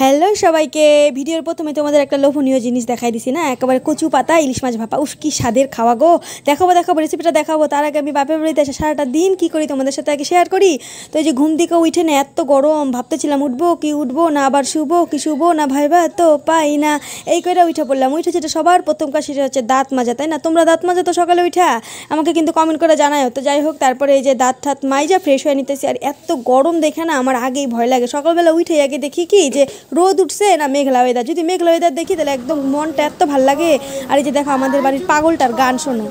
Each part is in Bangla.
হ্যালো সবাইকে, ভিডিওর প্রথমে তোমাদের একটা লোভনীয় জিনিস দেখাই দিছি না, একেবারে কচু পাতা ইলিশ মাছ ভাপা। উফ কি স্বাদের খাওয়া গো। দেখাবো রেসিপিটা দেখাবো। তার আগে আমি বাপের বাড়িতে এসে সারাটা দিন কী করি তোমাদের সাথে আগে শেয়ার করি। তো এই যে ঘুম থেকে উঠে না এত গরম, ভাবতেছিলাম উঠবো না, আবার শুবো না, ভাইবা তো পাই না, এই করে উঠে পড়লাম। উঠেছি তো সবার প্রথম কাজ সেটা হচ্ছে দাঁত মাজা, তাই না? তোমরা দাঁত মাজা তো সকালে উঠা? আমাকে কিন্তু কমেন্ট করে জানাও। তো যাই হোক, তারপরে এই যে দাঁত ঠাত মাইজা ফ্রেশ হয়ে নিতেছি। আর এত গরম দেখে না আমার আগেই ভয় লাগে। সকালবেলা উঠে আগে দেখি কি যে রোদ উঠছে না মেঘলা ওয়েদার। যদি মেঘলা ওয়েদার দেখি তাহলে একদম মনটা এত ভাল লাগে। আর এই যে দেখো আমাদের বাড়ির পাগলটার গান শোনো,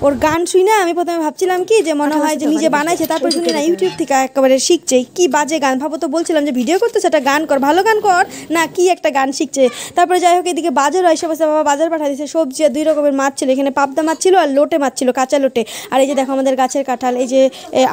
ওর গান শুই না। আমি প্রথমে ভাবছিলাম কি যে মনে হয় যে নিজে বানাইছে, তারপরে শুনি না ইউটিউব থেকে একেবারে শিখছে। কি বাজে গান, ভাবো তো। বলছিলাম যে ভিডিও করতেছে, একটা গান কর, ভালো গান কর না, কি একটা গান শিখছে। তারপরে যাই হোক, এদিকে বাজার এসে বসে বাবা বাজার পাঠা দিয়েছে। সবজি আর 2 রকমের মাছ ছিল, এখানে পাবদা মাছ ছিল আর লোটে মাছ ছিল, কাঁচা লোটে। আর এই যে দেখো আমাদের গাছের কাঁঠাল। এই যে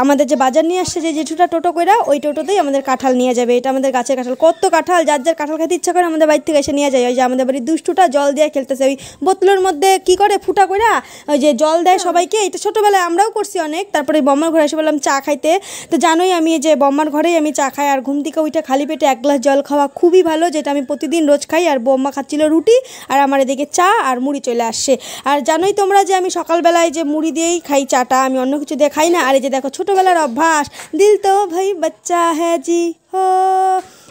আমাদের যে বাজার নিয়ে আসছে যে জেঠুটা টোটো কইরা, ওই টোটোতেই আমাদের কাঁঠাল নিয়ে যাবে। এটা আমাদের গাছের কাঁঠাল। কত কাঁঠাল, যার যার কাঁঠাল খেতে ইচ্ছা করে আমাদের বাড়ি থেকে এসে নিয়ে যায়। ওই যে আমাদের বাড়ির দুষ্টুটা জল দিয়ে খেলতেছে, ওই বোতলের মধ্যে কি করে ফুটা কইরা ওই যে জল দেয় সবাইকে। এটা ছোটোবেলায় আমরাও করছি অনেক। তারপরে বম্মার ঘরে এসে বললাম চা খাইতে। তো জানোই আমি যে বম্মার ঘরেই আমি চা খাই। আর ঘুম থেকে ওইটা খালি পেটে 1 গ্লাস জল খাওয়া খুবই ভালো, যেটা আমি প্রতিদিন রোজ খাই। আর বম্মা খাচ্ছিল রুটি, আর আমার এদিকে চা আর মুড়ি চলে আসছে। আর জানোই তোমরা যে আমি সকালবেলায় যে মুড়ি দিয়েই খাই চাটা, আমি অন্য কিছু দিয়ে খাই না। আর এই যে দেখো ছোটোবেলার অভ্যাস, দিল তো ভাই বাচ্চা হ্যাঁ জি হো,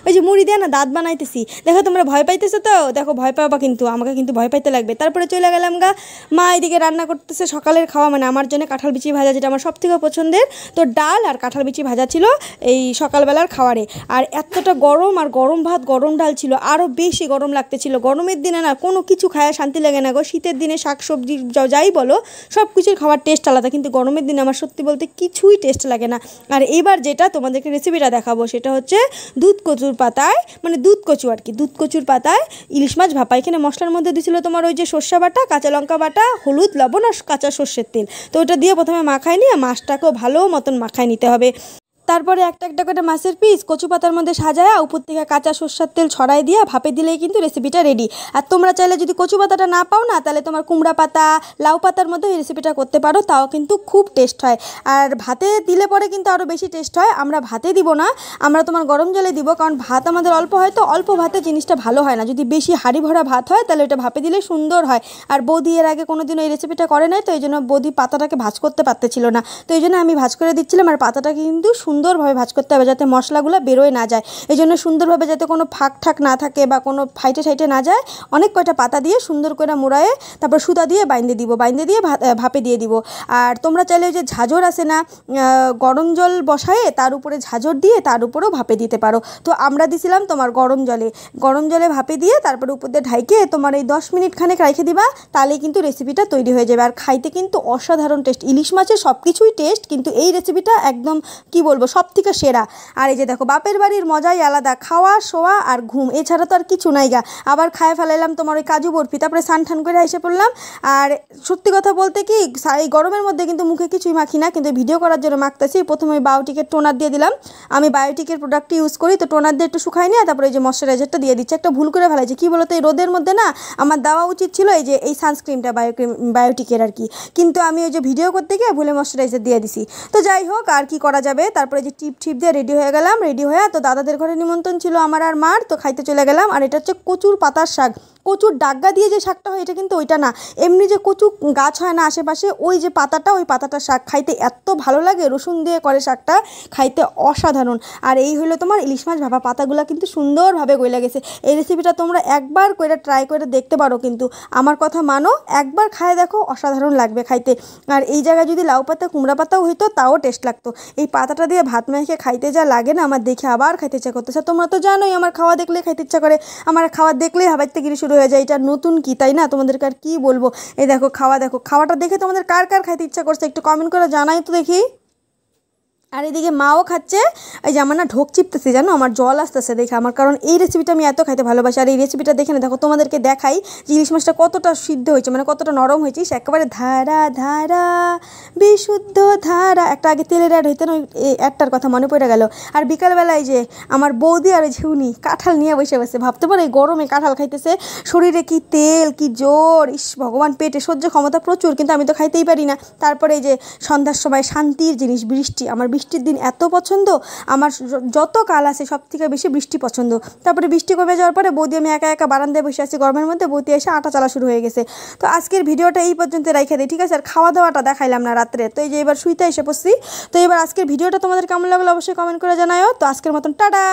ওই যে মুড়ি দিয়ে না দাঁত বানাইতেছি। দেখো তোমরা ভয় পাইতেছো তো, দেখো ভয় পাবা কিন্তু, আমাকে কিন্তু ভয় পাইতে লাগবে। তারপরে চলে গেলাম গা, মা এদিকে রান্না করতেছে সকালের খাওয়া, মানে আমার জন্য কাঁঠাল বিচি ভাজা, যেটা আমার সবথেকে পছন্দের। তো ডাল আর কাঁঠাল বিচি ভাজা ছিল এই সকালবেলার খাওয়ারে। আর এতটা গরম, আর গরম ভাত গরম ডাল ছিল, আরও বেশি গরম লাগতেছিল। গরমের দিনে না কোনো কিছু খাওয়া শান্তি লাগে না গো। শীতের দিনে শাক সবজি যাই বলো সব কিছুর খাওয়ার টেস্ট আলাদা, কিন্তু গরমের দিনে আমার সত্যি বলতে কিছুই টেস্ট লাগে না। আর এবার যেটা তোমাদেরকে রেসিপিটা দেখাবো সেটা হচ্ছে দুধ কচুর পাতায়, মানে দুধ কচু আর কি, দুধ কচুর পাতায় ইলিশ মাছ ভাপা। এখানে মশলার মধ্যে দিয়েছিল তোমার ওই যে সর্ষে বাটা, কাঁচা লঙ্কা বাটা, হলুদ, লবণ আর কাঁচা সর্ষের তেল। তো ওটা দিয়ে প্রথমে মাখায় নিয়ে মাছটাকেও ভালো মতন মাখায় নিতে হবে। তারপরে একটা একটা করে মাছের পিস কচু পাতার মধ্যে সাজায়া উপর থেকে কাঁচা সর্ষের তেল ছড়াই দিয়ে ভাপে দিলেই কিন্তু রেসিপিটা রেডি। আর তোমরা চাইলে যদি কচু পাতাটা না পাও না, তাহলে তোমার কুমড়া পাতা, লাউ পাতার মধ্যে এই রেসিপিটা করতে পারো, তাও কিন্তু খুব টেস্ট হয়। আর ভাতে দিলে পরে কিন্তু আরও বেশি টেস্ট হয়। আমরা ভাতে দিব না, আমরা তোমার গরম জলে দিব, কারণ ভাত আমাদের অল্প হয়, তো অল্প ভাতে জিনিসটা ভালো হয় না। যদি বেশি হাঁড়ি ভরা ভাত হয় তাহলে ওটা ভাপে দিলে সুন্দর হয়। আর বৌদি এর আগে কোনোদিনও এই রেসিপিটা করে নাই, তো এই জন্য বৌদি পাতাটাকে ভাজ করতে পারতেছিল না, তো এই জন্য আমি ভাজ করে দিচ্ছিলাম। আর পাতাটা কিন্তু সুন্দরভাবে ভাজ করতে হবে যাতে মশলাগুলো বেরোয় না যায়। এই জন্য সুন্দরভাবে যাতে কোনো ফাঁক ঠাক না থাকে বা কোনো ফাইটে না যায়, অনেক কয়টা পাতা দিয়ে সুন্দর করে মোড়ায়ে তারপর সুতা দিয়ে বাইন্দে দিয়ে ভাপে দিয়ে দিব। আর তোমরা চাইলে ওই যে ঝাঁঝর আছে না, গরম জল বসায়ে তার উপরে ঝাঁঝর দিয়ে তার উপরেও ভাপে দিতে পারো। তো আমরা দিছিলাম তোমার গরম জলে ভাপে দিয়ে তারপরে উপর দিয়ে ঢাইকে তোমার এই 10 মিনিট খানেক রেখে দিবা, তাহলেই কিন্তু রেসিপিটা তৈরি হয়ে যাবে। আর খাইতে কিন্তু অসাধারণ টেস্ট। ইলিশ মাছের সব কিছুই টেস্ট, কিন্তু এই রেসিপিটা একদম কি বলবো সব থেকে সেরা। আর এই যে দেখো বাপের বাড়ির মজাই আলাদা, খাওয়া শোয়া আর ঘুম, এছাড়া তো আর কিছু নাই গা। আবার খায় ফেলাইলাম তোমার ওই কাজু বরফি, তারপরে সানঠান করে এসে পড়লাম। আর সত্যি কথা বলতে কি, এই গরমের মধ্যে কিন্তু মুখে কিছুই মাখি না, কিন্তু ভিডিও করার জন্য মাখতেছি। প্রথমে ওই বায়োটিকের টোনার দিয়ে দিলাম, আমি বায়োটিকের প্রোডাক্ট ইউজ করি, তো টোনার দিয়ে একটু শুকাই নিয়ে তারপরে এই যে ময়শ্চারাইজারটা দিয়ে দিচ্ছি। একটা ভুল করে ফেলাইছি, কী বলতো, এই রোদের মধ্যে না আমার দেওয়া উচিত ছিল এই যে এই সানস্ক্রিনটা বায়োটিকের আর কি, কিন্তু আমি ওই যে ভিডিও করতে গিয়ে ভুলে ময়শ্চারাইজার দিয়ে দিছি। তো যাই হোক, আর কি করা যাবে। তারপরে যে টিপ দিয়ে রেডি হয়ে গেলাম। রেডি হয়ে তো দাদাদের ঘরে নিমন্ত্রণ ছিল আমার আর মার, তো খাইতে চলে গেলাম। আর এটা হচ্ছে কচুর পাতার শাক, কচুর ডাগা দিয়ে যে শাকটা হয় এটা কিন্তু ওইটা না, এমনি যে কচু গাছ হয় না আশেপাশে, ওই যে পাতাটা, ওই পাতাটার শাক খাইতে এত ভালো লাগে। রসুন দিয়ে করে শাকটা, খাইতে অসাধারণ। আর এই হলো তোমার ইলিশ মাছ ভাপা। পাতাগুলো কিন্তু সুন্দরভাবে গইলা গেছে। এই রেসিপিটা তোমরা একবার করে ট্রাই করে দেখতে পারো, কিন্তু আমার কথা মানো, একবার খায় দেখো, অসাধারণ লাগবে খাইতে। আর এই জায়গায় যদি লাউ পাতা কুমড়া পাতাও হইতো তাও টেস্ট লাগতো। এই পাতাটা দিয়ে ভাত মেখে খাইতে যা লাগে না, আমার দেখে আবার খাইতে ইচ্ছা করতেছে। তোমরা তো জানোই আমার খাওয়া দেখলে খাইতে ইচ্ছা করে, আমার খাওয়া দেখলেই হাবাইতে গিরি শুরু হয়ে যায়। এটা নতুন কি, তাই না? তোমাদেরকে আর কি বলবো। এই দেখো খাওয়াটা দেখে তোমাদের কার কার খাইতে ইচ্ছা করছে একটু কমেন্ট করে জানাই তো দেখি। আর এদিকে মাও খাচ্ছে। এই যে আমার না ঢোক চিপতেছে, জানো আমার জল আসতেছে দেখে আমার, কারণ এই রেসিপিটা আমি এত খাইতে ভালোবাসি। আর এই রেসিপিটা দেখে না, দেখো তোমাদেরকে দেখাই যে ইলিশ মাছটা কতটা সিদ্ধ হয়েছে, মানে কতটা নরম হয়েছে, একেবারে ধারা ধারা বিশুদ্ধ ধারা। একটা আগে তেলের অ্যাড হইতে না, ওই অ্যাডটার কথা মনে পড়ে গেল। আর বিকালবেলায় যে আমার বৌদি আর ঝিউনি কাঁঠাল নিয়ে বসে ভাবতে পারো এই গরমে কাঁঠাল খাইতেছে, শরীরে কি তেল কি জোর, ইস ভগবান, পেটে সহ্য ক্ষমতা প্রচুর, কিন্তু আমি তো খাইতেই পারি না। তারপরে এই যে সন্ধ্যার সময় শান্তির জিনিস বৃষ্টি, আমার বৃষ্টির দিন এত পছন্দ, আমার যত কাল আছে সব থেকে বেশি বৃষ্টি পছন্দ। তারপরে বৃষ্টি কমে যাওয়ার পরে বৌদি আমি একা একা বারান্দায় বসে আছি গরমের মধ্যে, বৌদি এসে আটা চালা শুরু হয়ে গেছে। তো আজকের ভিডিওটা এই পর্যন্ত রেখে দিই, ঠিক আছে? আর খাওয়া দাওয়াটা দেখাইলাম না রাত্রে, তো এই যে এবার শুইতে এসে পড়ছি। তো এবার আজকের ভিডিওটা তোমাদের কেমন লাগলো অবশ্যই কমেন্ট করে জানাও। তো আজকের মতন টাটা।